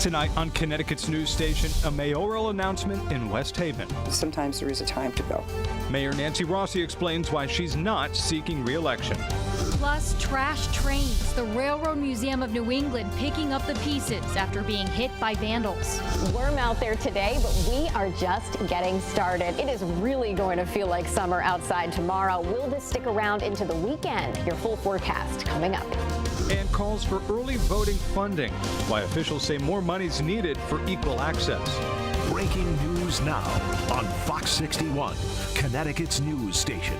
Tonight on Connecticut's news station, a mayoral announcement in West Haven. Sometimes there is a time to go. Mayor Nancy Rossi explains why she's not seeking re-election. Plus, trash trains. The Railroad Museum of New England picking up the pieces after being hit by vandals. Warm out there today, but we are just getting started. It is really going to feel like summer outside tomorrow. Will this stick around into the weekend? Your full forecast coming up. And calls for early voting funding. Why officials say more money's needed for equal access. Breaking news now on Fox 61, Connecticut's news station.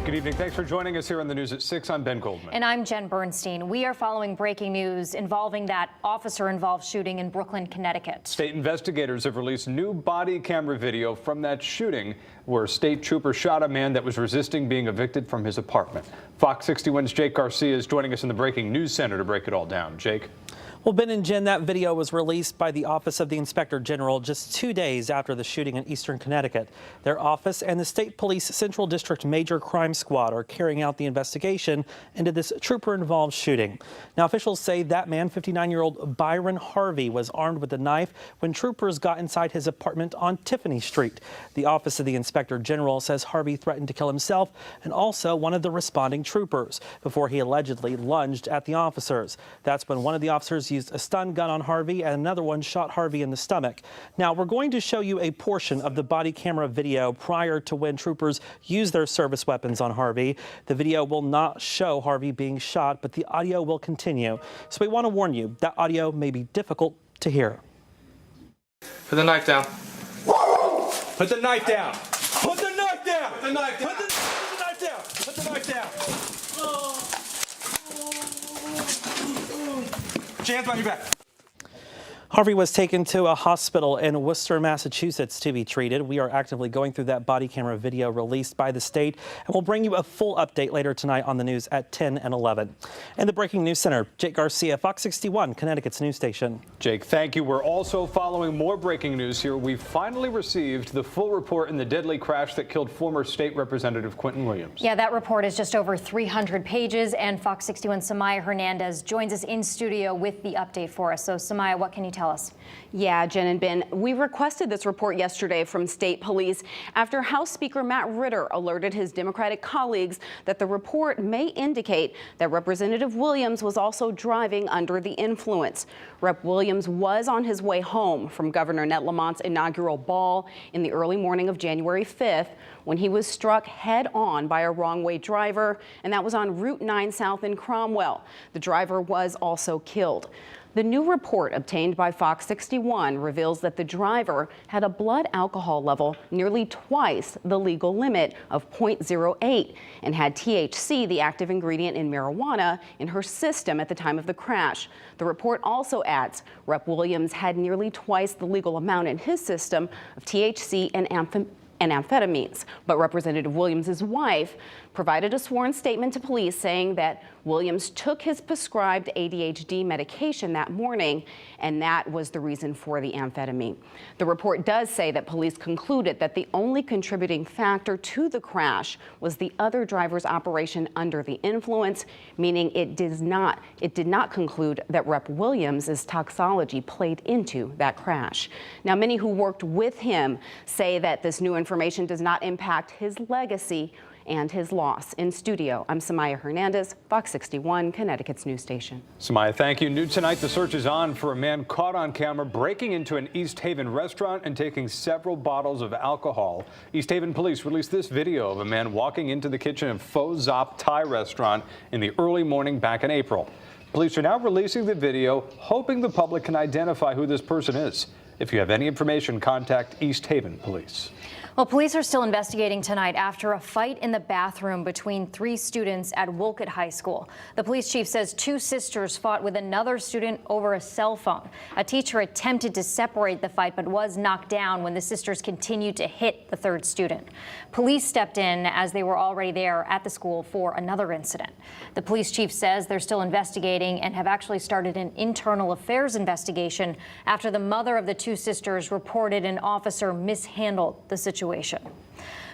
Good evening. Thanks for joining us here on the news at 6. I'm Ben Goldman. And I'm Jen Bernstein. We are following breaking news involving that officer-involved shooting in Brooklyn, Connecticut. State investigators have released new body camera video from that shooting where a state trooper shot a man that was resisting being evicted from his apartment. Fox 61's Jake Garcia is joining us in the Breaking News Center to break it all down. Jake? Well, Ben and Jen, that video was released by the Office of the Inspector General just 2 days after the shooting in eastern Connecticut. Their office and the State Police Central District Major Crime Squad are carrying out the investigation into this trooper-involved shooting. Now, officials say that man, 59-year-old Byron Harvey, was armed with a knife when troopers got inside his apartment on Tiffany Street. The Office of the Inspector General says Harvey threatened to kill himself and also one of the responding troopers before he allegedly lunged at the officers. That's when one of the officers used a stun gun on Harvey and another one shot Harvey in the stomach. Now, we're going to show you a portion of the body camera video prior to when troopers used their service weapons on Harvey. The video will not show Harvey being shot, but the audio will continue. So we want to warn you that audio may be difficult to hear. Put the knife down. Put the knife down. Put the knife down. Put the knife down. Put the knife down. Put the knife down. Put your hands behind your back. Harvey was taken to a hospital in Worcester, Massachusetts to be treated. We are actively going through that body camera video released by the state, and we'll bring you a full update later tonight on the news at 10 and 11. In the Breaking News Center, Jake Garcia, Fox 61, Connecticut's news station. Jake, thank you. We're also following more breaking news here. We finally received the full report in the deadly crash that killed former State Representative Quentin Williams. Yeah, that report is just over 300 pages, and Fox 61's Samaya Hernandez joins us in studio with the update for us. So, Samaya, what can you tell us? Yeah, Jen and Ben, we requested this report yesterday from state police after House Speaker Matt Ritter alerted his Democratic colleagues that the report may indicate that Representative Williams was also driving under the influence. Rep. Williams was on his way home from Governor Ned Lamont's inaugural ball in the early morning of January 5th when he was struck head-on by a wrong-way driver, and that was on Route 9 South in Cromwell. The driver was also killed. The new report obtained by Fox 61 reveals that the driver had a blood alcohol level nearly twice the legal limit of 0.08 and had THC, the active ingredient in marijuana, in her system at the time of the crash. The report also adds Rep. Williams had nearly twice the legal amount in his system of THC and amphetamines. But Representative Williams' wife provided a sworn statement to police saying that Williams took his prescribed ADHD medication that morning, and that was the reason for the amphetamine. The report does say that police concluded that the only contributing factor to the crash was the other driver's operation under the influence, meaning it did not conclude that Rep. Williams' toxicology played into that crash. Now, many who worked with him say that this new information does not impact his legacy and his loss. In studio, I'm Samaya Hernandez, Fox 61, Connecticut's news station. Samaya, thank you. New tonight, the search is on for a man caught on camera breaking into an East Haven restaurant and taking several bottles of alcohol. East Haven police released this video of a man walking into the kitchen of Pho Zop Thai restaurant in the early morning back in April. Police are now releasing the video, hoping the public can identify who this person is. If you have any information, contact East Haven Police. Well, police are still investigating tonight after a fight in the bathroom between 3 students at Wolcott High School. The police chief says 2 sisters fought with another student over a cell phone. A teacher attempted to separate the fight but was knocked down when the sisters continued to hit the 3rd student. Police stepped in as they were already there at the school for another incident. The police chief says they're still investigating and have actually started an internal affairs investigation after the mother of the 2 sisters reported an officer mishandled the situation.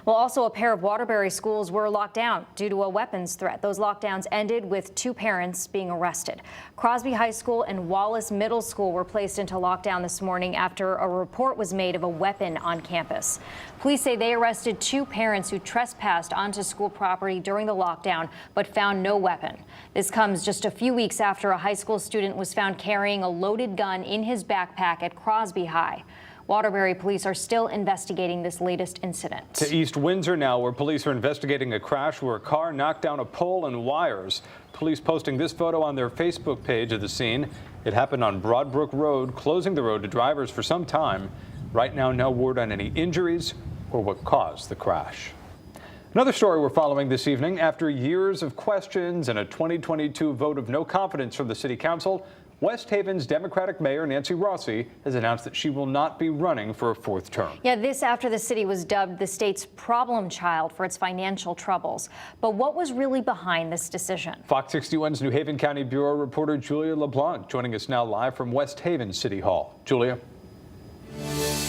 Well, also a pair of Waterbury schools were locked down due to a weapons threat. Those lockdowns ended with 2 parents being arrested. Crosby High School and Wallace Middle School were placed into lockdown this morning after a report was made of a weapon on campus. Police say they arrested 2 parents who trespassed onto school property during the lockdown but found no weapon. This comes just a few weeks after a high school student was found carrying a loaded gun in his backpack at Crosby High. Waterbury police are still investigating this latest incident. To East Windsor now, where police are investigating a crash where a car knocked down a pole and wires. Police posting this photo on their Facebook page of the scene. It happened on Broadbrook Road, closing the road to drivers for some time. Right now, no word on any injuries or what caused the crash. Another story we're following this evening. After years of questions and a 2022 vote of no confidence from the City Council, West Haven's Democratic Mayor Nancy Rossi has announced that she will not be running for a 4th term. Yeah, this after the city was dubbed the state's problem child for its financial troubles. But what was really behind this decision? Fox 61's New Haven County Bureau reporter Julia LeBlanc joining us now live from West Haven City Hall. Julia.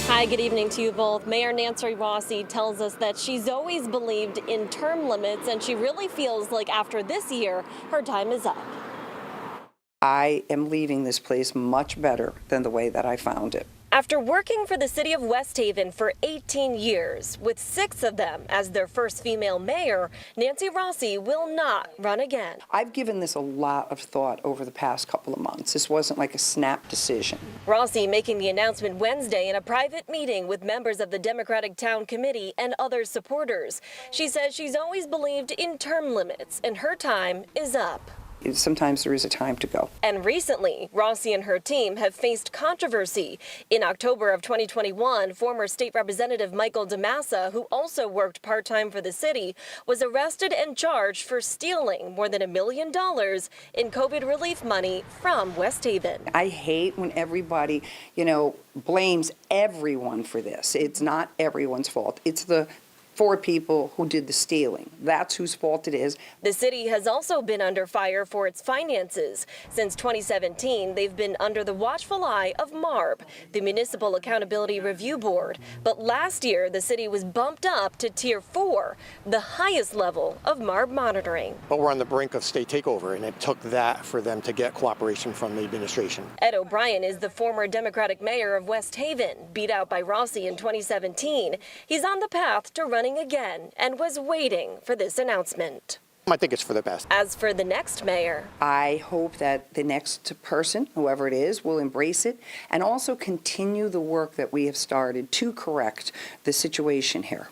Hi, good evening to you both. Mayor Nancy Rossi tells us that she's always believed in term limits, and she really feels like after this year, her time is up. I am leaving this place much better than the way that I found it. After working for the city of West Haven for 18 years, with 6 of them as their first female mayor, Nancy Rossi will not run again. I've given this a lot of thought over the past couple of months. This wasn't like a snap decision. Rossi making the announcement Wednesday in a private meeting with members of the Democratic Town Committee and other supporters. She says she's always believed in term limits and her time is up. Sometimes there is a time to go. And recently, Rossi and her team have faced controversy. In October of 2021, former state representative Michael DeMassa, who also worked part-time for the city, was arrested and charged for stealing more than $1 million in COVID relief money from West Haven. I hate when everybody, blames everyone for this. It's not everyone's fault. It's the 4 people who did the stealing. That's whose fault it is. The city has also been under fire for its finances. Since 2017, they've been under the watchful eye of MARB, the Municipal Accountability Review Board. But last year, the city was bumped up to Tier 4, the highest level of MARB monitoring. But we're on the brink of state takeover, and it took that for them to get cooperation from the administration. Ed O'Brien is the former Democratic mayor of West Haven, beat out by Rossi in 2017. He's on the path to running again and was waiting for this announcement. I think it's for the best. As for the next mayor, I hope that the next person, whoever it is, will embrace it and also continue the work that we have started to correct the situation here.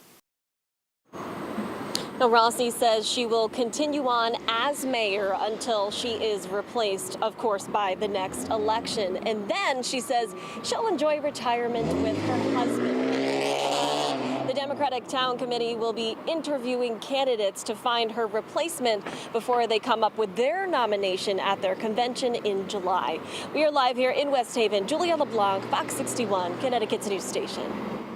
Now, Rossi says she will continue on as mayor until she is replaced, of course, by the next election. And then she says she'll enjoy retirement with her husband. The Democratic Town Committee will be interviewing candidates to find her replacement before they come up with their nomination at their convention in July. We are live here in West Haven. Julia LeBlanc, Fox 61, Connecticut's news station.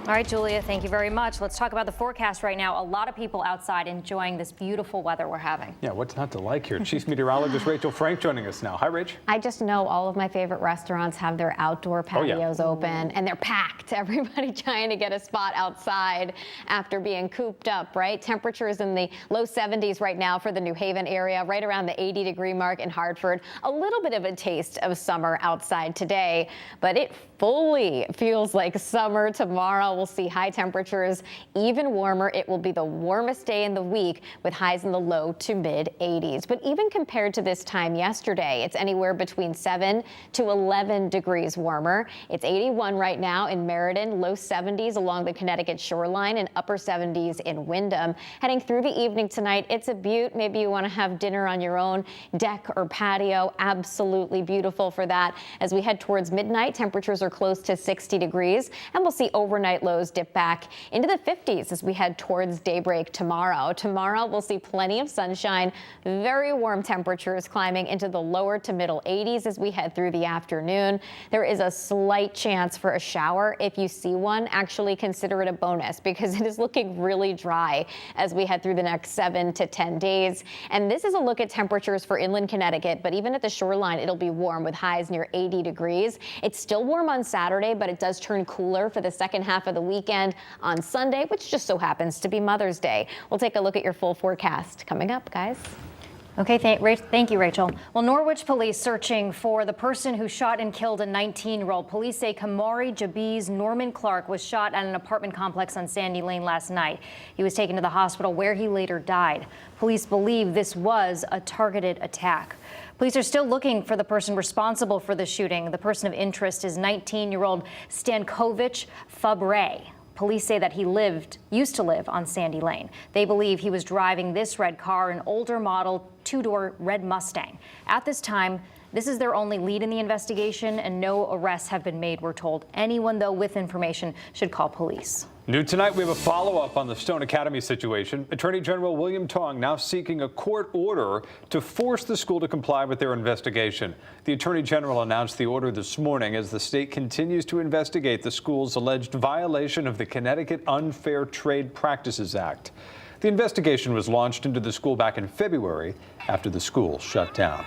All right, Julia, thank you very much. Let's talk about the forecast right now. A lot of people outside enjoying this beautiful weather we're having. Yeah, what's not to like here? Chief Meteorologist Rachel Frank joining us now. Hi, Rach. I just know all of my favorite restaurants have their outdoor patios open and they're packed. Everybody trying to get a spot outside after being cooped up, right? Temperatures in the low 70s right now for the New Haven area, right around the 80-degree mark in Hartford. A little bit of a taste of summer outside today, but it fully feels like summer tomorrow. We'll see high temperatures, even warmer. It will be the warmest day in the week with highs in the low to mid 80s. But even compared to this time yesterday, it's anywhere between 7 to 11 degrees warmer. It's 81 right now in Meriden, low 70s along the Connecticut shoreline and upper 70s in Windham. Heading through the evening tonight, it's a beaut. Maybe you want to have dinner on your own deck or patio. Absolutely beautiful for that. As we head towards midnight, temperatures are close to 60 degrees, and we'll see overnight lows dip back into the 50s as we head towards daybreak tomorrow. Tomorrow, we'll see plenty of sunshine, very warm temperatures climbing into the lower to middle 80s as we head through the afternoon. There is a slight chance for a shower. If you see one, actually consider it a bonus because it is looking really dry as we head through the next 7 to 10 days. And this is a look at temperatures for inland Connecticut, but even at the shoreline, it'll be warm with highs near 80 degrees. It's still warm on Saturday, but it does turn cooler for the second half of of the weekend on Sunday, which just so happens to be Mother's Day. We'll take a look at your full forecast coming up, guys. Okay, thank you, Rachel. Well, Norwich police searching for the person who shot and killed a 19-year-old. Police say Kamari Jabiz Norman Clark was shot at an apartment complex on Sandy Lane last night. He was taken to the hospital where he later died. Police believe this was a targeted attack. Police are still looking for the person responsible for the shooting. The person of interest is 19-year-old Stankovic Fabre. Police say that he used to live on Sandy Lane. They believe he was driving this red car, an older model two-door red Mustang. At this time, this is their only lead in the investigation, and no arrests have been made, we're told. Anyone, though, with information should call police. New tonight, we have a follow-up on the Stone Academy situation. Attorney General William Tong now seeking a court order to force the school to comply with their investigation. The Attorney General announced the order this morning as the state continues to investigate the school's alleged violation of the Connecticut Unfair Trade Practices Act. The investigation was launched into the school back in February after the school shut down.